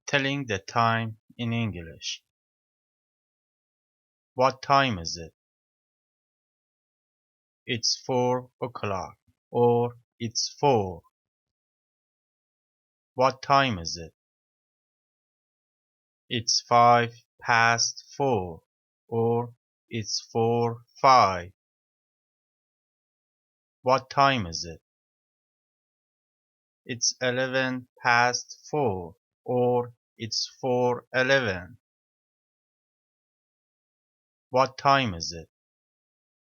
Telling the time in English. What time is it? It's 4 o'clock. Or it's 4. What time is it? It's 5 past 4. Or it's 4:05. What time is it? It's 11 past 4. Or it's 4:11. What time is it?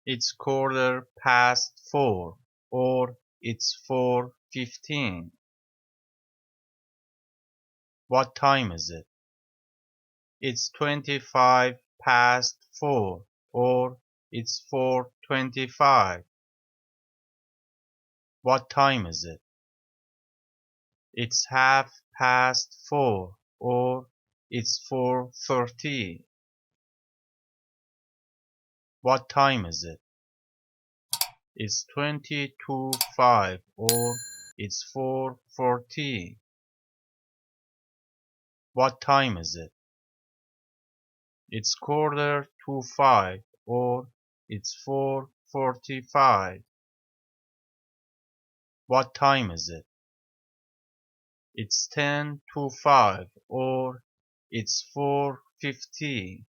It's 4:15. Or it's 4:15. What time is it? It's 25 past 4. Or it's 4:25. What time is it? It's half past 4. Or it's 4:30. What time is it? It's 5:22. Or it's 4:40. What time is it? It's 4:45. Or it's 4:45. What time is it? It's 5:10. Or it's 4:50.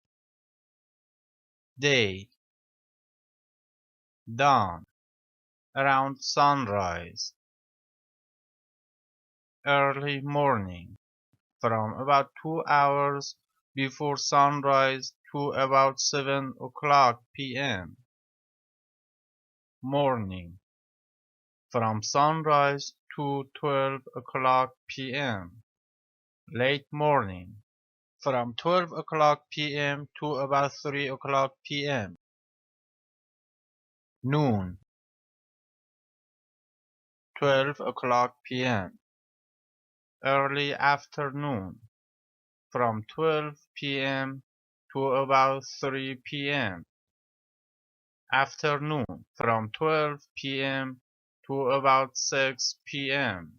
Day. Dawn. Around sunrise. Early morning. From about 2 hours before sunrise to about 7 o'clock p.m. Morning. From sunrise to 12 o'clock p.m. Late morning. From 12 o'clock p.m. to about 3 o'clock p.m. Noon. 12 o'clock p.m. Early afternoon. From 12 p.m. to about 3 p.m. Afternoon. From 12 p.m. to about 6 p.m.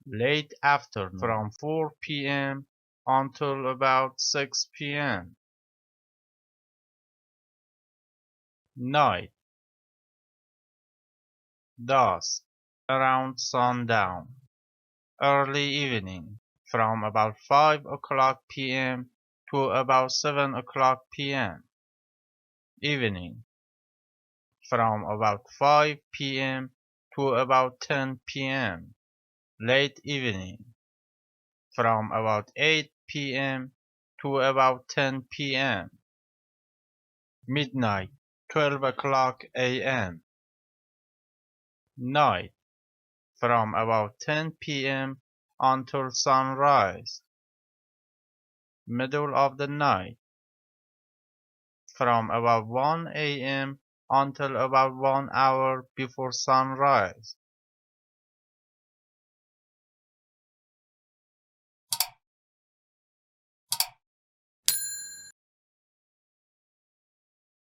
Late afternoon. From 4 p.m. until about 6 p.m. Night. Dusk. Around sundown. Early evening. From about 5 o'clock p.m. to about 7 o'clock p.m. Evening. From about 5 p.m. to about 10 p.m. Late evening. From about 8 p.m. to about 10 p.m. Midnight. 12 o'clock a.m. Night. From about 10 p.m. until sunrise. Middle of the night. From about 1 a.m. until about 1 hour before sunrise.